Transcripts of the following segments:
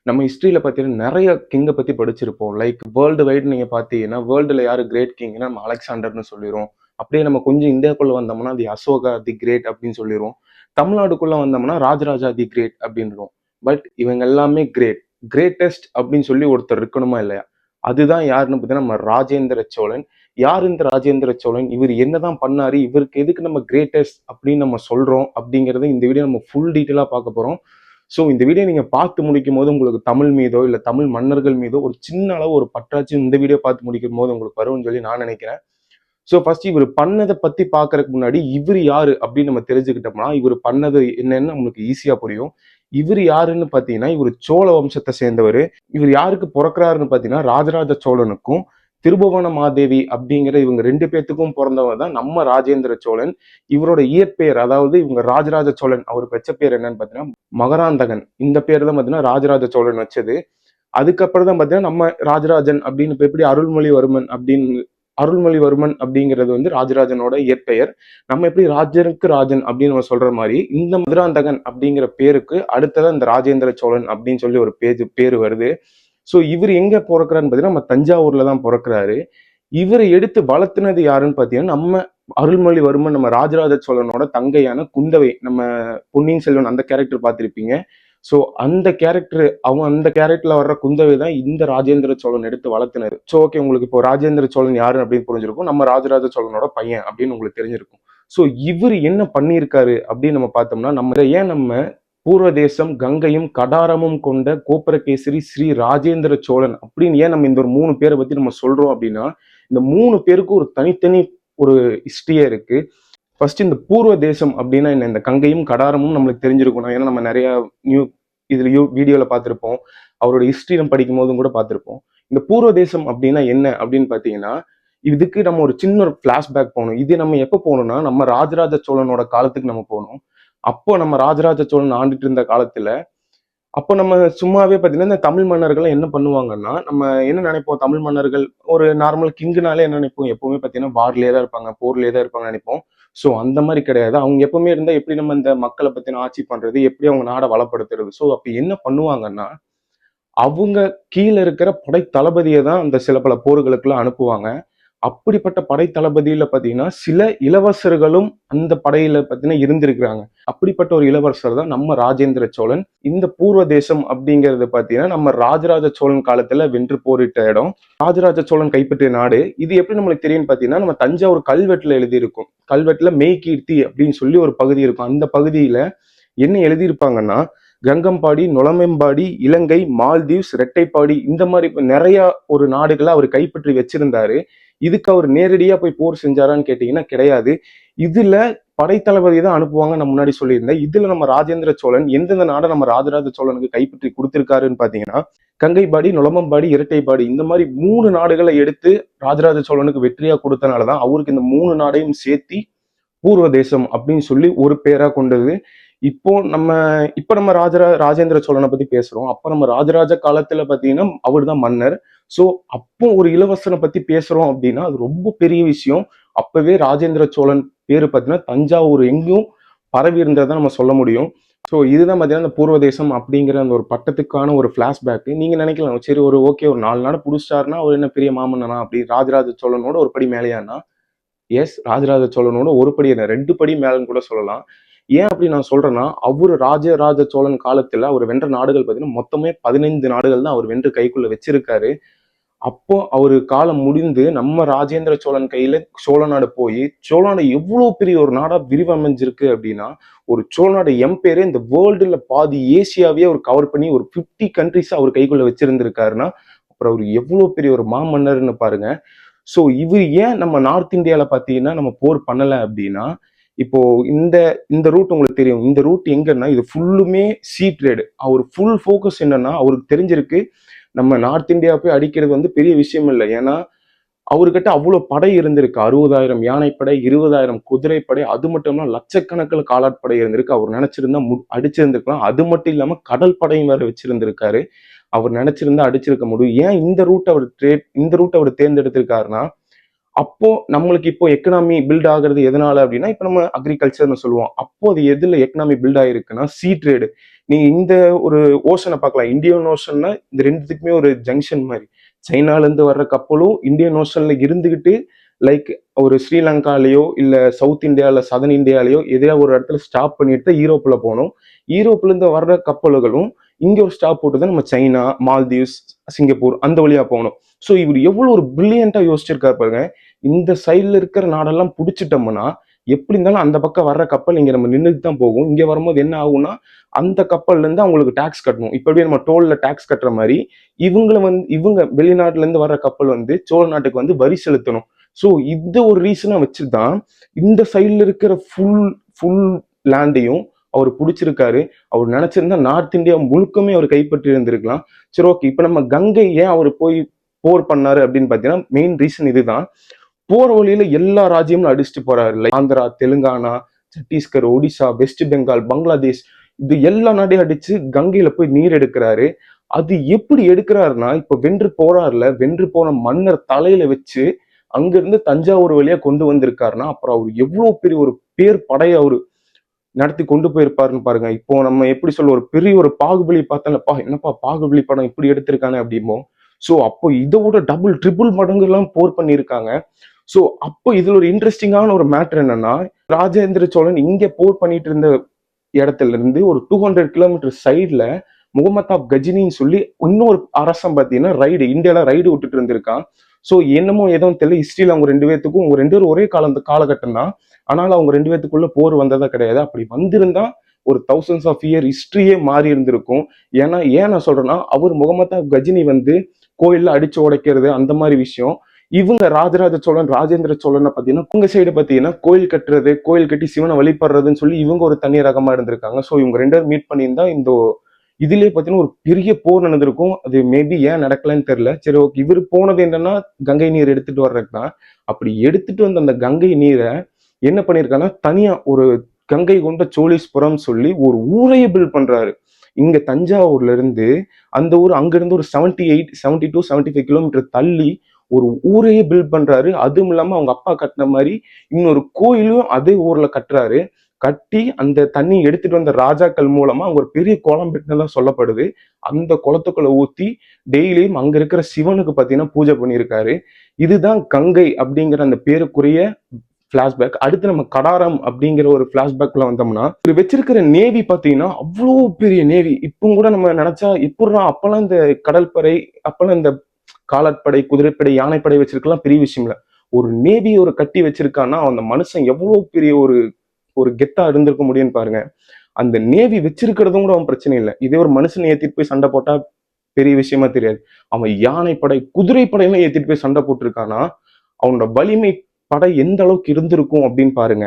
நம்ம ஹிஸ்டரியில பார்த்தீங்கன்னா நிறைய கிங்கை பத்தி படிச்சிருப்போம். லைக் வேர்ல்டு வைடு நீங்க பார்த்தீங்கன்னா, வேர்ல்டுல யாரு கிரேட் கிங்னா நம்ம அலெக்சாண்டர்னு சொல்லிருவோம். அப்படியே நம்ம கொஞ்சம் இந்தியாக்குள்ள வந்தோம்னா, தி அசோகா தி கிரேட் அப்படின்னு சொல்லிருவோம். தமிழ்நாடுக்குள்ள வந்தோம்னா, ராஜராஜா தி கிரேட் அப்படின்றோம். பட் இவங்க எல்லாமே கிரேட். கிரேட்டஸ்ட் அப்படின்னு சொல்லி ஒருத்தர் இருக்கணுமா இல்லையா? அதுதான் யாருன்னு பார்த்தீங்கன்னா, நம்ம ராஜேந்திர சோழன். யார் இந்த ராஜேந்திர சோழன்? இவர் என்னதான் பண்ணாரு? இவருக்கு எதுக்கு நம்ம கிரேட்டஸ்ட் அப்படின்னு நம்ம சொல்றோம்? அப்படிங்கறத இந்த வீடியோ நம்ம ஃபுல் டீட்டெயிலா பார்க்க போறோம். ஸோ இந்த வீடியோ நீங்க பார்த்து முடிக்கும் போது உங்களுக்கு தமிழ் மீதோ இல்ல தமிழ் மன்னர்கள் மீதோ ஒரு சின்ன அளவு ஒரு பற்றாச்சு இந்த வீடியோ பார்த்து முடிக்கும் போது உங்களுக்கு வரும்னு சொல்லி நான் நினைக்கிறேன். ஸோ ஃபர்ஸ்ட் இவர் பண்ணதை பத்தி பார்க்கறதுக்கு முன்னாடி இவர் யாரு அப்படின்னு நம்ம தெரிஞ்சுக்கிட்டோம்னா இவர் பண்ணது என்னன்னு நம்மளுக்கு ஈஸியா புரியும். இவர் யாருன்னு பாத்தீங்கன்னா இவர் சோழ வம்சத்தை சேர்ந்தவர். இவர் யாருக்கு பிறக்கிறாருன்னு பாத்தீங்கன்னா ராஜராஜ சோழனுக்கும் திருபுவன மாதேவி அப்படிங்கிற இவங்க ரெண்டு பேத்துக்கும் பிறந்தவர் தான் நம்ம ராஜேந்திர சோழன். இவரோட இயற்பெயர் அதாவது இவங்க ராஜராஜ சோழன் அவர் பெற்ற பேர் என்னன்னு பாத்தீங்கன்னா மகராந்தகன். இந்த பேர் தான் பாத்தீங்கன்னா ராஜராஜ சோழன் வச்சது. அதுக்கப்புறம் தான் பாத்தீங்கன்னா நம்ம ராஜராஜன் அப்படின்னு இப்ப எப்படி அருள்மொழிவர்மன் அப்படிங்கிறது வந்து ராஜராஜனோட இயற்பெயர். நம்ம எப்படி ராஜருக்கு ராஜன் அப்படின்னு நம்ம சொல்ற மாதிரி இந்த மதுராந்தகன் அப்படிங்கிற பேருக்கு அடுத்ததான் இந்த ராஜேந்திர சோழன் அப்படின்னு சொல்லி ஒரு பேரு வருது. ஸோ இவர் எங்க பிறக்கிறாருன்னு பாத்தீங்கன்னா நம்ம தஞ்சாவூர்ல தான் பிறக்கிறாரு. இவரை எடுத்து வளர்த்துனது யாருன்னு பாத்தீங்கன்னா நம்ம அருள்மொழிவர்மன் நம்ம ராஜராஜ சோழனோட தங்கையான குந்தவை. நம்ம பொன்னியின் செல்வன் அந்த கேரக்டர் பார்த்திருப்பீங்க. ஸோ அந்த கேரக்டர்ல வர்ற குந்தவை தான் இந்த ராஜேந்திர சோழன் எடுத்து வளர்த்தினாரு. ஸோ ஓகே உங்களுக்கு இப்போ ராஜேந்திர சோழன் யாரு அப்படின்னு புரிஞ்சிருக்கும். நம்ம ராஜராஜ சோழனோட பையன் அப்படின்னு உங்களுக்கு தெரிஞ்சிருக்கும். ஸோ இவர் என்ன பண்ணியிருக்காரு அப்படின்னு நம்ம பார்த்தோம்னா நம்ம பூர்வ தேசம் கங்கையும் கடாரமும் கொண்ட கோப்பரகேசரி ஸ்ரீ ராஜேந்திர சோழன் அப்படின்னு ஏன் நம்ம இந்த ஒரு 3 பேரை பத்தி நம்ம சொல்றோம் அப்படின்னா இந்த 3 பேருக்கு ஒரு தனித்தனி ஒரு ஹிஸ்டரியே இருக்கு. ஃபர்ஸ்ட் இந்த பூர்வ தேசம் அப்படின்னா என்ன? இந்த கங்கையும் கடாரமும் நம்மளுக்கு தெரிஞ்சிருக்கணும். ஏன்னா நம்ம நிறைய வீடியோல பார்த்திருப்போம். அவரோட ஹிஸ்டரி நம்ம படிக்கும் போதும் கூட பார்த்திருப்போம். இந்த பூர்வ தேசம் அப்படின்னா என்ன அப்படின்னு பாத்தீங்கன்னா இதுக்கு நம்ம ஒரு சின்ன ஒரு பிளாஷ்பேக் போகணும். இது நம்ம எப்ப போகணும்னா நம்ம ராஜராஜ சோழனோட காலத்துக்கு நம்ம போகணும். அப்போ நம்ம ராஜராஜ சோழன் ஆண்டுட்டு இருந்த காலத்துல அப்போ நம்ம சும்மாவே பாத்தீங்கன்னா இந்த தமிழ் மன்னர்கள் என்ன பண்ணுவாங்கன்னா நம்ம என்ன நினைப்போம்? தமிழ் மன்னர்கள் ஒரு நார்மல் கிங்குனாலே என்ன நினைப்போம்? எப்பவுமே பாத்தீங்கன்னா வார்லயே தான் இருப்பாங்க, போர்லயே தான் இருப்பாங்க நினைப்போம். ஸோ அந்த மாதிரி கிடையாது. அவங்க எப்பவுமே இருந்தா எப்படி நம்ம இந்த மக்களை பத்தின ஆட்சி பண்றது, எப்படி அவங்க நாடை வளப்படுத்துறது? ஸோ அப்ப என்ன பண்ணுவாங்கன்னா அவங்க கீழே இருக்கிற படை தளபதியை தான் அந்த சில பல போர்களுக்கெல்லாம் அனுப்புவாங்க. அப்படிப்பட்ட படை தளபதியில பாத்தீங்கன்னா சில இளவரசர்களும் அந்த படையில பாத்தீங்கன்னா இருந்திருக்கிறாங்க. அப்படிப்பட்ட ஒரு இளவரசர் தான் நம்ம ராஜேந்திர சோழன். இந்த பூர்வ தேசம் அப்படிங்கிறது பாத்தீங்கன்னா நம்ம ராஜராஜ சோழன் காலத்துல வென்று போரிட்ட இடம். ராஜராஜ சோழன் கைப்பற்றிய நாடு. இது எப்படி நம்மளுக்கு தெரியும்னு பாத்தீங்கன்னா நம்ம தஞ்சாவூர் கல்வெட்டுல எழுதியிருக்கும். கல்வெட்டுல மெய்கீர்த்தி அப்படின்னு சொல்லி ஒரு பகுதி இருக்கும். அந்த பகுதியில என்ன எழுதியிருப்பாங்கன்னா கங்கம்பாடி, நுளம்பெம்பாடி, இலங்கை, மால்தீவ்ஸ், ரெட்டைப்பாடி இந்த மாதிரி நிறைய ஒரு நாடுகளை அவர் கைப்பற்றி வச்சிருந்தாரு. இதுக்கு அவர் நேரடியா போய் போர் செஞ்சாரான்னு கேட்டீங்கன்னா கிடையாது. இதுல படைத்தளபதி தான் அனுப்புவாங்க. நான் முன்னாடி சொல்லியிருந்தேன். இதுல நம்ம ராஜேந்திர சோழன் எந்தெந்த நாடை நம்ம ராஜராஜ சோழனுக்கு கைப்பற்றி கொடுத்திருக்காருன்னு பாத்தீங்கன்னா கங்கைபாடி, நுளம்பம்பாடி, இரட்டைப்பாடி இந்த மாதிரி 3 நாடுகளை எடுத்து ராஜராஜ சோழனுக்கு வெற்றியா கொடுத்தனாலதான் அவருக்கு இந்த 3 நாடையும் சேர்த்தி பூர்வ தேசம் அப்படின்னு சொல்லி ஒரு பேரா கொண்டது. இப்ப நம்ம ராஜேந்திர சோழனை பத்தி பேசுறோம். அப்ப நம்ம ராஜராஜ காலத்துல பாத்தீங்கன்னா அவர் தான் மன்னர். சோ அப்போ ஒரு இளவரசனை பத்தி பேசுறோம் அப்படின்னா அது ரொம்ப பெரிய விஷயம். அப்பவே ராஜேந்திர சோழன் பேரு பாத்தீங்கன்னா தஞ்சாவூர் எங்கும் பரவி இருந்ததை நம்ம சொல்ல முடியும். ஸோ இதுதான் பாத்தீங்கன்னா இந்த பூர்வ தேசம் அப்படிங்கிற அந்த ஒரு பட்டத்துக்கான ஒரு பிளாஷ்பேக். நீங்க நினைக்கலாம் சரி ஒரு ஓகே ஒரு 4 நாடு புடிச்சிட்டாருன்னா அவர் என்ன பெரிய மாமன்னனா அப்படி ராஜராஜ சோழனோட ஒரு படி மேலையானா? எஸ் ராஜராஜ சோழனோட ஒரு படி என்ன 2 படி மேலன்னு கூட சொல்லலாம். ஏன் அப்படி நான் சொல்றேன்னா அவரு ராஜராஜ சோழன் காலத்துல அவர் வென்ற நாடுகள் பார்த்தீங்கன்னா மொத்தமே 15 நாடுகள் தான் அவர் வென்று கைக்குள்ள வச்சிருக்காரு. அப்போ அவரு காலம் முடிந்து நம்ம ராஜேந்திர சோழன் கையில சோழ நாடு போய் சோழ நாடு எவ்வளவு பெரிய ஒரு நாடா விரிவமைஞ்சிருக்கு அப்படின்னா ஒரு சோழ நாடு எம்பையரே இந்த வேர்ல்டுல பாதி ஏசியாவே அவர் கவர் பண்ணி ஒரு 50 கண்ட்ரிஸ் அவர் கைக்குள்ள வச்சிருந்திருக்காருன்னா அப்புறம் அவர் எவ்வளவு பெரிய ஒரு மாமன்னர்னு பாருங்க. ஸோ இவர் ஏன் நம்ம நார்த் இந்தியால பாத்தீங்கன்னா நம்ம போர் பண்ணல அப்படின்னா இப்போ இந்த இந்த ரூட் உங்களுக்கு தெரியும். இந்த ரூட் எங்கன்னா இது ஃபுல்லுமே சீ ட்ரேடு. அவர் ஃபுல் ஃபோக்கஸ் என்னன்னா அவருக்கு தெரிஞ்சிருக்கு நம்ம நார்த் இந்தியா போய் அடிக்கிறது வந்து பெரிய விஷயம் இல்லை. ஏன்னா அவர்கிட்ட அவ்வளவு படை இருந்திருக்கு. 60,000 யானைப்படை, 20,000 குதிரைப்படை, அது மட்டும் இல்லாம லட்சக்கணக்கில் காலாட்படை இருந்திருக்கு. அவர் நினைச்சிருந்தா அடிச்சிருந்திருக்கலாம். அது மட்டும் இல்லாம கடல் படையும் வேற வச்சிருந்திருக்காரு. அவர் நினைச்சிருந்தா அடிச்சிருக்க முடியும். ஏன் இந்த ரூட் அவர் தேர்ந்தெடுத்திருக்காருன்னா அப்போ நம்மளுக்கு இப்போ எக்கனாமி பில்ட் ஆகுறது எதனால அப்படின்னா இப்ப நம்ம அக்ரிகல்ச்சர்னு சொல்லுவோம். அப்போ அது எதுல எக்கனாமி பில்ட் ஆயிருக்குன்னா சீ ட்ரேடு. நீங்க இந்த ஒரு ஓஷனை பார்க்கலாம். இந்தியன் ஓஷன்னா இந்த ரெண்டுத்துக்குமே ஒரு ஜங்ஷன் மாதிரி. சைனால இருந்து வர்ற கப்பலும் இந்தியன் ஓஷன்ல இருந்துகிட்டு லைக் ஒரு ஸ்ரீலங்காலயோ இல்ல சவுத் இந்தியால சதன் இந்தியாலயோ எதையா ஒரு இடத்துல ஸ்டாப் பண்ணிட்டு யூரோப்ல போகணும். யூரோப்ல இருந்து வர்ற கப்பல்களும் இங்க ஒரு ஸ்டாப் போட்டு தான் நம்ம சைனா, மால்தீவ்ஸ், சிங்கப்பூர் அந்த வழியா போகணும். ஸோ இவர் எவ்வளவு ஒரு பிரில்லியண்டா யோசிச்சிருக்காரு பாருங்க. இந்த சைட்ல இருக்கிற நாடெல்லாம் பிடிச்சிட்டோம்னா எப்படி இருந்தாலும் அந்த பக்கம் வர்ற கப்பல் இங்க நம்ம நின்றுட்டு தான் போகும். இங்க வரும்போது என்ன ஆகும்னா அந்த கப்பல்ல இருந்து அவங்களுக்கு டாக்ஸ் கட்டணும். இப்ப எப்படி நம்ம டோல்ல டாக்ஸ் கட்டுற மாதிரி இவங்க வெளிநாட்டுல இருந்து வர்ற கப்பல் வந்து சோழ நாட்டுக்கு வந்து வரி செலுத்தணும். ஸோ இந்த ஒரு ரீசனா வச்சுதான் இந்த சைட்ல இருக்கிற ஃபுல் லேண்டையும் அவர் பிடிச்சிருக்காரு. அவர் நினைச்சிருந்தா நார்த் இந்தியா முழுக்கமே அவர் கைப்பற்றி இருந்திருக்கலாம். சரி, ஓகே. இப்ப நம்ம கங்கை ஏன் அவர் போய் போர் பண்ணாரு அப்படின்னு பாத்தீங்கன்னா மெயின் ரீசன் இதுதான். போற வழியில எல்லா ராஜ்யமும் அடிச்சுட்டு போறாரு. லைக் ஆந்திரா, தெலுங்கானா, சத்தீஸ்கர், ஒடிசா, வெஸ்ட் பெங்கால், பங்களாதேஷ், இது எல்லா நாட்டையும் அடிச்சு கங்கையில போய் நீர் எடுக்கிறாரு. அது எப்படி எடுக்கிறாருன்னா இப்ப வென்று போன மன்னர் தலையில வச்சு அங்கிருந்து தஞ்சாவூர் வழியா கொண்டு வந்திருக்காருன்னா அப்புறம் அவர் எவ்வளவு பெரிய ஒரு பேர் படையை அவரு நடத்தி கொண்டு போயிருப்பாருன்னு பாருங்க. இப்போ நம்ம எப்படி சொல்ல ஒரு பெரிய ஒரு பாகுபலி பார்த்தோம்லப்பா, என்னப்பா பாகுபலி படம் இப்படி எடுத்திருக்காங்க அப்படிமோ. ஸோ அப்போ இதோட டபுள் ட்ரிபிள் மடங்கு எல்லாம் போர் பண்ணியிருக்காங்க. ஸோ அப்போ இதுல ஒரு இன்ட்ரெஸ்டிங்கான ஒரு மேட்டர் என்னன்னா, ராஜேந்திர சோழன் இங்க போர் பண்ணிட்டு இருந்த இடத்துல இருந்து ஒரு 200 கிலோமீட்டர் சைட்ல முகமதாப் கஜினின்னு சொல்லி இன்னொரு அரசன் பார்த்தீங்கன்னா இந்தியால ரைடு விட்டுட்டு இருந்திருக்கான். ஸோ என்னமோ ஏதோ தெரியல, ஹிஸ்டரியில அவங்க ரெண்டு பேரும் ஒரே காலகட்டம் தான். ஆனாலும் அவங்க ரெண்டு பேத்துக்குள்ள போர் வந்ததா கிடையாது. அப்படி வந்திருந்தா ஒரு தௌசண்ட்ஸ் ஆஃப் இயர் ஹிஸ்டரியே மாறி இருந்திருக்கும். ஏன் நான் சொல்றேன்னா அவர் முகமதாப் கஜினி வந்து கோயில்ல அடிச்சு உடைக்கிறது அந்த மாதிரி விஷயம். இவங்க ராஜராஜ சோழன், ராஜேந்திர சோழனை பாத்தீங்கன்னா உங்க சைடு பாத்தீங்கன்னா கோயில் கட்டுறது, கோயில் கட்டி சிவனை வழிபடுறதுன்னு சொல்லி இவங்க ஒரு தனி ரகமா இருந்திருக்காங்க. ஸோ இவங்க ரெண்டு பேரும் மீட் பண்ணியிருந்தா இந்த இதுலயே பாத்தீங்கன்னா ஒரு பெரிய போர் நடந்திருக்கும். அது மேபி ஏன் நடக்கலன்னு தெரியல. சரி, ஓகே. இவர் போனது என்னன்னா கங்கை நீர் எடுத்துட்டு வர்றதுக்கு தான். அப்படி எடுத்துட்டு வந்த அந்த கங்கை நீரை என்ன பண்ணிருக்காங்கன்னா தனியா ஒரு கங்கை கொண்ட சோழீஸ்வரம் சொல்லி ஒரு ஊரையே பில்ட் பண்றாரு. இங்க தஞ்சாவூர்ல இருந்து அந்த ஊர் அங்கிருந்து ஒரு 72-75 கிலோமீட்டர் தள்ளி ஒரு ஊரையே பில்ட் பண்றாரு. அதுவும் இல்லாம அவங்க அப்பா கட்டின மாதிரி இன்னொரு கோயிலும் அதே ஊர்ல கட்டுறாரு. கட்டி அந்த தண்ணி எடுத்துட்டு வந்த ராஜாக்கள் மூலமா அவங்க ஒரு பெரிய குளம் பெட்டினதான் சொல்லப்படுது. அந்த குளத்துக்குள்ள ஊத்தி டெய்லியும் அங்க இருக்கிற சிவனுக்கு பாத்தீங்கன்னா பூஜை பண்ணியிருக்காரு. இதுதான் கங்கை அப்படிங்கிற அந்த பேருக்குரிய பிளாஷ்பேக். அடுத்து நம்ம கடாரம் அப்படிங்கிற ஒரு பிளாஷ்பேக்ல வந்தோம்னா இது வச்சிருக்கிற நேவி பாத்தீங்கன்னா அவ்வளோ பெரிய நேவி. இப்போ கூட நம்ம நினைச்சா இப்படிதான் அப்பெல்லாம் இந்த கடற்படை, அப்பெல்லாம் இந்த காலாட்படை, குதிரைப்படை, யானைப்படை வச்சிருக்கலாம் பெரிய விஷயம் இல்ல. ஒரு நேவி ஒரு கட்டி வச்சிருக்கான்னா அந்த மனுஷன் எவ்வளவு பெரிய ஒரு ஒரு கெத்தா இருந்திருக்க முடியும்னு பாருங்க. அந்த நேவி வச்சிருக்கிறதும் கூட அவன் பிரச்சனை இல்லை. இதே ஒரு மனுஷனை ஏத்திட்டு போய் சண்டை போட்டா பெரிய விஷயமா தெரியாது. அவன் யானைப்படை, குதிரைப்படையெல்லாம் ஏத்திட்டு போய் சண்டை போட்டிருக்கானா அவனோட வலிமை படை எந்த அளவுக்கு இருந்திருக்கும் அப்படின்னு பாருங்க.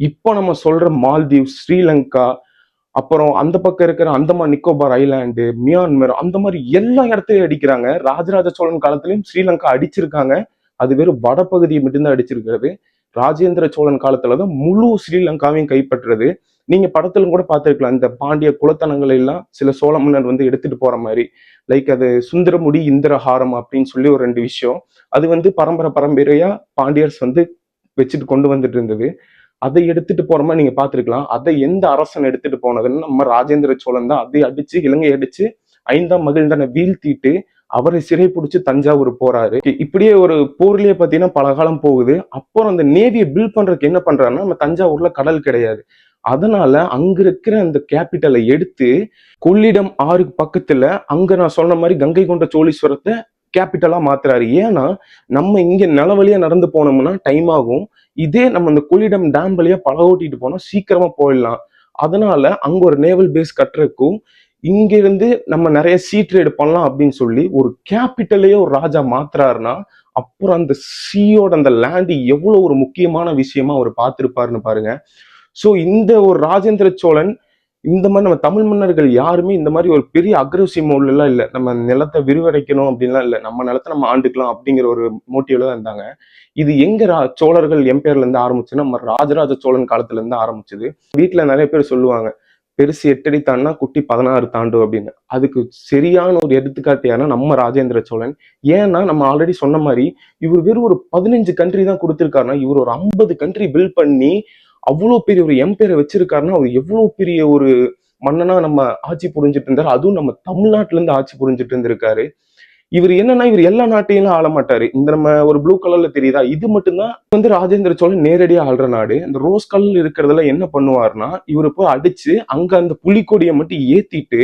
இப்போ நம்ம சொல்ற மால்தீவ்ஸ், ஸ்ரீலங்கா, அப்புறம் அந்த பக்கம் இருக்கிற அந்தமான் நிக்கோபார் ஐலாண்டு, மியான்மர், அந்த மாதிரி எல்லா இடத்துலயும் அடிக்கிறாங்க. ராஜராஜ சோழன் காலத்திலயும் ஸ்ரீலங்கா அடிச்சிருக்காங்க. அது வெறும் வடபகுதியை மட்டும்தான் அடிச்சிருக்கிறது. ராஜேந்திர சோழன் காலத்துலதான் முழு ஸ்ரீலங்காவையும் கைப்பற்றுறது. நீங்க படத்துல கூட பார்த்திருக்கலாம். இந்த பாண்டிய குலத்தனங்களை எல்லாம் சில சோழ மன்னர் வந்து எடுத்துட்டு போற மாதிரி. லைக் அது சுந்தரமுடி இந்திரஹாரம் அப்படின்னு சொல்லி ஒரு 2 விஷயம். அது வந்து பரம்பரையா பாண்டியர்ஸ் வந்து வச்சுட்டு கொண்டு வந்துட்டு இருந்தது. அதை எடுத்துட்டு போற மாதிரி நீங்க பாத்துருக்கலாம். அதை எந்த அரசன் எடுத்துட்டு போனதுன்னு நம்ம ராஜேந்திர சோழன் தான். அதை அடிச்சு இலங்கை அடிச்சு 5ஆம் மகிழ்ந்தனை வீழ்த்திட்டு அவரை சிறை பிடிச்சு தஞ்சாவூர் போறாரு. இப்படியே ஒரு போர்லயே பாத்தீங்கன்னா பல காலம் போகுது. அப்புறம் அந்த நேவியை பில்ட் பண்றதுக்கு என்ன பண்றாருன்னா நம்ம தஞ்சாவூர்ல கடல் கிடையாது. அதனால அங்க இருக்கிற அந்த கேபிட்டலை எடுத்து கொள்ளிடம் ஆறு பக்கத்துல அங்க நான் சொன்ன மாதிரி கங்கை கொண்ட சோழீஸ்வரத்தை கேபிட்டலா மாத்துறாரு. ஏன்னா நம்ம இங்க நிலவழியா நடந்து போனோம்னா டைம் ஆகும். இதே நம்ம இந்த கொள்ளிடம் டேம் வழியா படகு ஓட்டிட்டு போனா சீக்கிரமா போயிடலாம். அதனால அங்க ஒரு நேவல் பேஸ் கட்டுறதுக்கும் இங்க இருந்து நம்ம நிறைய சீ ட்ரேட் பண்ணலாம் அப்படின்னு சொல்லி ஒரு கேபிட்டலையே ஒரு ராஜா மாத்துறாருன்னா அப்புறம் அந்த சீயோட அந்த லேண்ட் எவ்வளவு ஒரு முக்கியமான விஷயமா அவர் பார்த்திருப்பாருன்னு பாருங்க. சோ இந்த ஒரு ராஜேந்திர சோழன் இந்த மாதிரி நம்ம தமிழ் மன்னர்கள் யாருமே இந்த மாதிரி ஒரு பெரிய அக்ரஸிவ் மோட்ல எல்லாம் இல்ல. நம்ம நிலத்தை விரிவடைக்கணும் அப்படின்லாம் இல்ல. நம்ம நிலத்தை நம்ம ஆண்டுக்கலாம் அப்படிங்கிற ஒரு மோட்டிவ்ல தான் இருந்தாங்க. இது எங்க சோழர்கள் எம்பையர்ல இருந்து ஆரம்பிச்சுன்னா நம்ம ராஜராஜ சோழன் காலத்துல இருந்து ஆரம்பிச்சது. வீட்டுல நிறைய பேர் சொல்லுவாங்க பெருசு 8 அடி தாண்டா குட்டி 16 தாண்டும் அப்படின்னு. அதுக்கு சரியான ஒரு எடுத்துக்காட்டியான நம்ம ராஜேந்திர சோழன். ஏன்னா நம்ம ஆல்ரெடி சொன்ன மாதிரி இவர் வெறும் ஒரு 15 கண்ட்ரி தான் கொடுத்திருக்காருன்னா இவர் ஒரு 50 கண்ட்ரி பில்ட் பண்ணி அவ்வளவு பெரிய ஒரு எம்பையரை வச்சிருக்காருன்னா அவர் எவ்வளவு பெரிய ஒரு மன்னனா நம்ம ஆட்சி புரிஞ்சுட்டு இருந்தாரு. அதுவும் நம்ம தமிழ்நாட்டுல இருந்து ஆட்சி புரிஞ்சுட்டு இருந்திருக்காரு. இவர் என்னன்னா இவர் எல்லா நாட்டையும் ஆள மாட்டாரு. இந்த நம்ம ஒரு ப்ளூ கலர்ல தெரியுதா, இது மட்டும்தான் வந்து ராஜேந்திர சோழன் நேரடியா ஆள்ற நாடு. இந்த ரோஸ் கலர் இருக்கிறதுல என்ன பண்ணுவாருன்னா, இவரு போய் அடிச்சு அங்க அந்த புலிக்கொடியை மட்டும் ஏத்திட்டு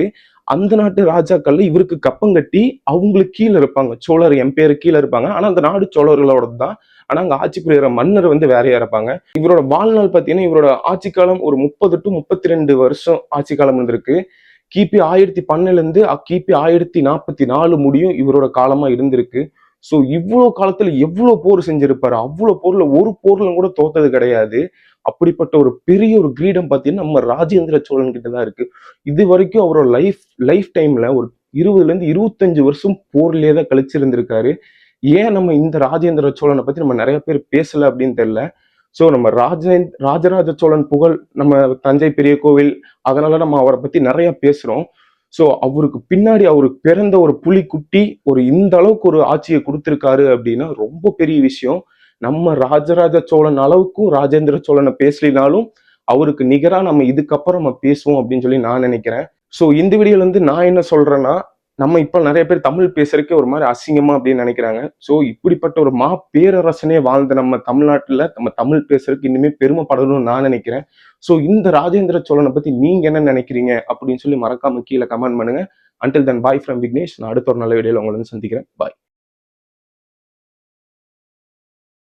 அந்த நாட்டு ராஜாக்கள்ல இவருக்கு கப்பம் கட்டி அவங்களுக்கு கீழே இருப்பாங்க. சோழர் எம்பையர் கீழே இருப்பாங்க. ஆனா அந்த நாடு சோழர்களோட தான். ஆனா அங்க ஆட்சி புரியுற மன்னர் வந்து வேறையா இருப்பாங்க. இவரோட வாழ்நாள் பாத்தீங்கன்னா இவரோட ஆட்சி காலம் ஒரு 30 டு 32 வருஷம் ஆட்சி காலம் இருந்திருக்கு. கிபி 1012 இருந்து கிபி 1044 முடியும் இவரோட காலமா இருந்திருக்கு. சோ இவ்வளவு காலத்துல எவ்வளவு போர் செஞ்சிருப்பாரு. அவ்வளவு போர்ல ஒரு போர்ல கூட தோத்தது கிடையாது. அப்படிப்பட்ட ஒரு பெரிய ஒரு கிரீடம் பாத்தீங்கன்னா நம்ம ராஜேந்திர சோழன் கிட்ட தான் இருக்கு. இது வரைக்கும் அவரோட லைஃப் டைம்ல ஒரு 20ல இருந்து 25 வருஷம் போர்லயே தான் கழிச்சிருந்திருக்காரு. ஏன் நம்ம இந்த ராஜேந்திர சோழனை பத்தி நம்ம நிறைய பேர் பேசல அப்படின்னு தெரியல. சோ நம்ம ராஜராஜ சோழன் புகழ் நம்ம தஞ்சை பெரிய கோவில், அதனால நம்ம அவரை பத்தி நிறைய பேசுறோம். சோ அவருக்கு பின்னாடி அவருக்கு பிறந்த ஒரு புலிக்குட்டி ஒரு இந்த அளவுக்கு ஒரு ஆட்சியை கொடுத்திருக்காரு அப்படின்னா ரொம்ப பெரிய விஷயம். நம்ம ராஜராஜ சோழன் அளவுக்கும் ராஜேந்திர சோழனை பேசலினாலும் அவருக்கு நிகரா நம்ம இதுக்கப்புறம் நம்ம பேசுவோம் அப்படின்னு சொல்லி நான் நினைக்கிறேன். சோ இந்த வீடியோல இருந்து நான் என்ன சொல்றேன்னா, நம்ம இப்ப நிறைய பேர் தமிழ் பேசுறதுக்கே ஒரு மாதிரி அசிங்கமா அப்படின்னு நினைக்கிறாங்க. சோ இப்படிப்பட்ட ஒரு பேரரசனே வாழ்ந்த நம்ம தமிழ்நாட்டுல நம்ம தமிழ் பேசுறதுக்கு இனிமே பெருமைப்படணும்னு நான் நினைக்கிறேன். சோ இந்த ராஜேந்திர சோழனை பத்தி நீங்க என்ன நினைக்கிறீங்க அப்படின்னு சொல்லி மறக்காம கீழே கமெண்ட் பண்ணுங்க. Until then bye from Vignesh. நான் அடுத்த ஒரு நல்ல வீடியோல உங்களை வந்து சந்திக்கிறேன். பாய்.